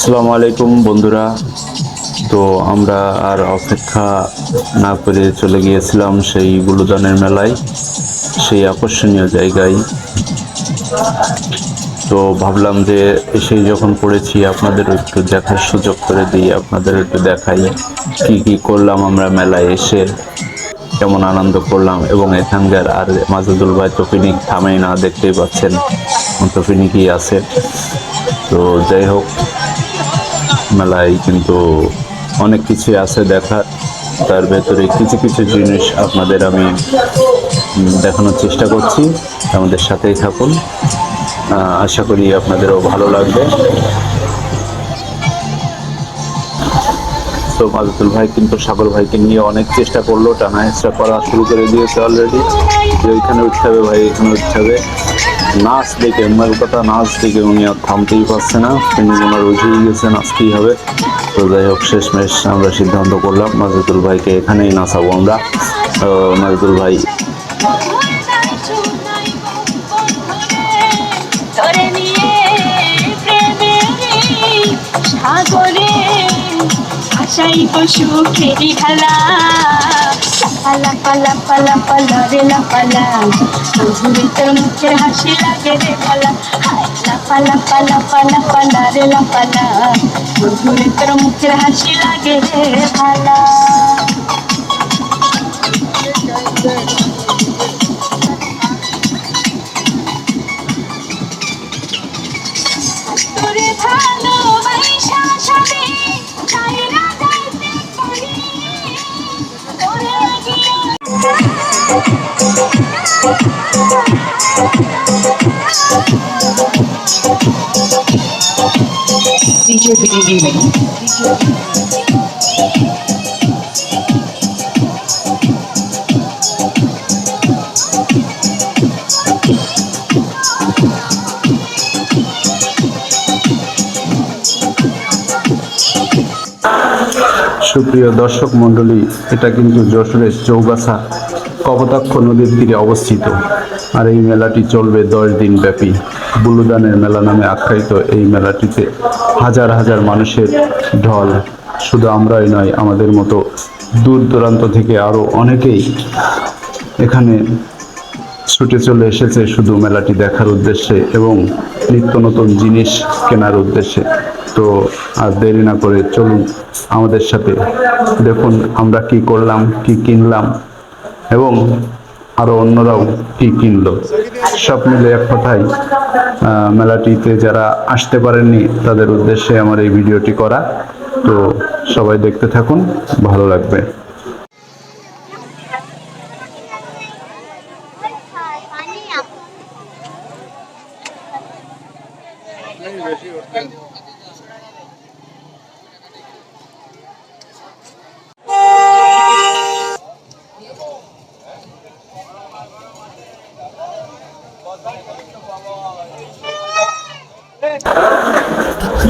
আসসালামু আলাইকুম বন্ধুরা। তো আমরা আর অপেক্ষা না করে চলে গিয়েছিলাম সেই বুলুদানের মেলায়, সেই আকর্ষণীয় জায়গায়। তো ভাবলাম যে এসেই যখন পড়েছি আপনাদেরও একটু দেখার সুযোগ করে দিই, আপনাদের একটু দেখাই কি কি করলাম আমরা মেলায় এসে, কেমন আনন্দ করলাম। এবং এখানকার আর মাজেদুল ভাই তো পিকনিক থামেই না, দেখতেই পাচ্ছেন তো পিকনিকই আছে। তো যাই হোক, মেলায় কিন্তু অনেক কিছু আছে দেখার, তার ভেতরে কিছু কিছু জিনিস আপনাদের আমি দেখানোর চেষ্টা করছি। আমাদের সাথেই থাকুন, আশা করি আপনাদেরও ভালো লাগবে। তো মাজেদুল ভাই কিন্তু সাগর ভাইকে নিয়ে অনেক চেষ্টা করলো, টানা হেঁচড়া করা শুরু করে দিয়েছে অলরেডি, যে ওইখানে উঠতে হবে ভাই, এখানে উঠতে হবে। নাচ দেখে, মেল কথা নাচ দেখে উনি আর থামতেই পারছে না, তিনি ওনার উঠেই গেছে, নাচতেই হবে। তো যাই হোক, শেষমেশ আমরা সিদ্ধান্ত করলাম মাজেদুল ভাইকে এখানেই নাচাবো আমরা। মাজেদুল ভাই আশাই তো সুখেরই খেলা, পালা পালা পালা পালা রে লাপালা, ঘুরে তোর মুখের হাসি লাগে রে পালা, পালা পালা পালা পালা রে লাপালা, ঘুরে তোর মুখের হাসি লাগে রে পালা। তোরে ভালোবাসা সবে চাইরা যাইতে পারি, তোরে লাগিয়া সুপ্রিয় দর্শক মণ্ডলী, এটা কিন্তু যশোরের চৌগাছা কপোতাক্ষ নদীর তীরে অবস্থিত। আর এই মেলাটি চলবে 10 দিন ব্যাপী। বুলুদানের মেলা নামে আখ্যায়িত এই মেলাটিতে হাজার হাজার মানুষের ঢল। শুধু আমরাই নয়, আমাদের মতো দূর দূরান্ত থেকে আরো অনেকেই এখানে ছুটে চলে এসেছে শুধু মেলাটি দেখার উদ্দেশ্যে এবং নিত্য নতুন জিনিস কেনার উদ্দেশ্যে। তো আর দেরি না করে চলুন আমাদের সাথে, দেখুন আমরা কি করলাম, কি কিনলাম এবং আরো অন্যরাও কি কিনলো। সব মিলে এক কথায় মেলাটিতে যারা আসতে পারেননি তাদের উদ্দেশ্যে আমার এই ভিডিওটি করা। তো সবাই দেখতে থাকুন, ভালো লাগবে।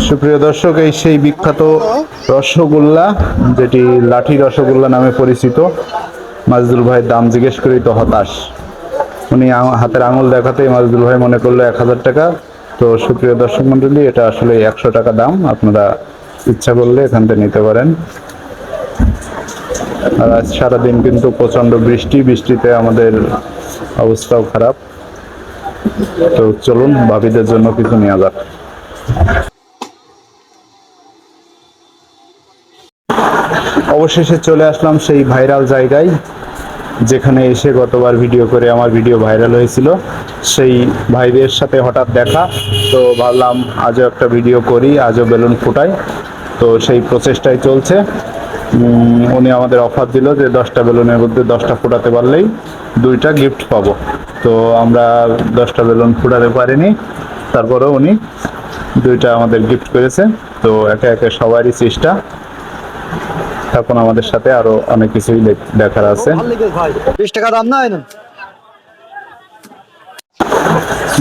সুপ্রিয় দর্শক, এই সেই বিখ্যাত রসগোল্লা, যেটি লাঠি রসগোল্লা নামে পরিচিত। মাজেদুল ভাই দাম জিজ্ঞেস করি তো হতাশ, উনি হাতের আঙুল দেখাতেই মাজেদুল ভাই মনে করলো 1000 টাকা। তো সুপ্রিয় দর্শক মন্ডলী, এটা আসলে 100 টাকা দাম, আপনারা ইচ্ছা করলে এখান থেকে নিতে পারেন। আর আজ সারাদিন কিন্তু প্রচন্ড বৃষ্টিতে আমাদের অবস্থাও খারাপ। তো চলুন ভাবিদের জন্য কিছু নেওয়া যাক। অবশেষে চলে আসলাম সেই ভাইরাল জায়গায়, যেখানে এসে গতবার ভিডিও করে আমার ভিডিও ভাইরাল হয়েছিল। সেই ভাইদের সাথে হঠাৎ দেখা, তো ভাবলাম আজও একটা ভিডিও করি, আজও বেলুন ফুটাই। তো সেই প্রচেষ্টাই চলছে। উনি আমাদের অফার দিল যে 10টা বেলুনের মধ্যে 10টা ফুটাতে পারলেই 2টা গিফট পাবো। তো আমরা 10টা বেলুন ফুটাতে পারিনি, তারপরেও উনি 2টা আমাদের গিফট করেছে। তো একে একে সবারই চেষ্টা, এখন আমাদের সাথে আরো অনেক কিছুই দেখার আছে। 20 টাকা দাম না।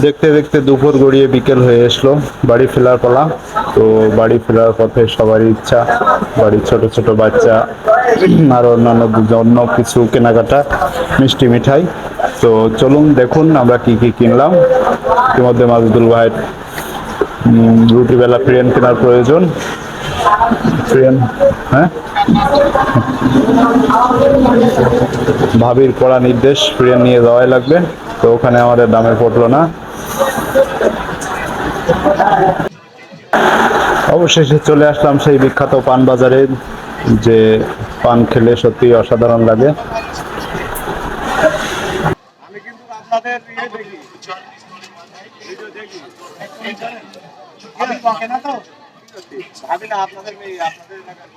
দেখতে দেখতে দুপুর গড়িয়ে বিকেল হয়ে আসলো, বাড়ি ফেরার পালা। তো বাড়ি ফেরার পথে সবারই ইচ্ছা, বাড়ির ছোট ছোট বাচ্চা আর অন্যান্য জন্য কিছু কেনাকাটা, মিষ্টি মিঠাই। তো চলুন দেখুন আমরা কি কি কিনলাম। ইতিমধ্যে মাজেদুল ভাইয়ের রুটিবেলা ফ্রিয়ান কেনার প্রয়োজন। ফ্রিয়ান, হ্যাঁ, ভাবির কড়া নির্দেশ, ফ্রিয়ান নিয়ে যাওয়াই লাগবে। তো ওখানে আমাদের দামে পড়লো না। অবশেষে চলে আসলাম সেই বিখ্যাত পান বাজারে, যে পান খেলে সত্যি অসাধারণ লাগে। আমি কিন্তু আপনাদের দেখি ভিডিও দেখি আমি বকে না তো ভাবি না আপনাদের মেয়ে আপনাদের এলাকার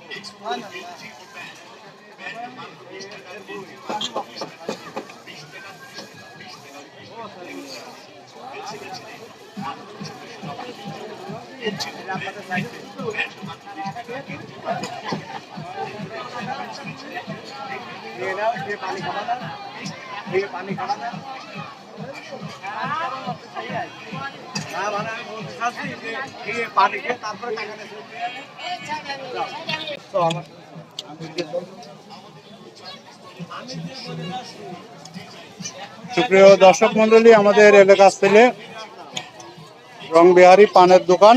पानी खाना पानी खाना पानी के সুপ্রিয় দর্শক মন্ডলী, আমাদের এলাকা থেকে রংবিহারী পানের দোকান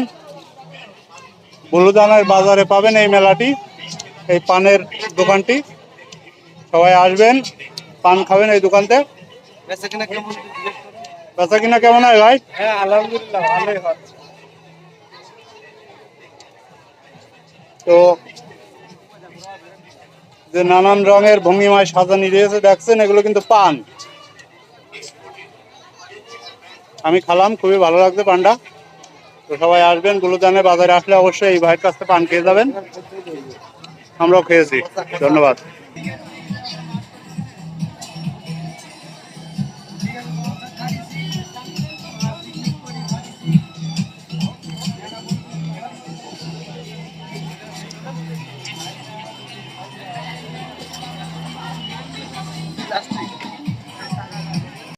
বুলুদানের বাজারে পাবেন এই মেলাটি, এই পানের দোকানটি। সবাই আসবেন, পান খাবেন এই দোকানতে। বেচা কিনা কেমন হয় ভাই? হ্যাঁ আলহামদুলিল্লাহ ভালোই হয়। তো যে নানান রঙের ভঙ্গিমায় সাজানি রয়েছে দেখছেন, এগুলো কিন্তু পান। আমি খালাম, খুবই ভালো লাগছে পানটা। তো সবাই আসবেন, গুলুদানে বাজারে আসলে অবশ্যই এই ভাইয়ের কাছ থেকে পান খেয়ে যাবেন। আমরাও খেয়েছি। ধন্যবাদ।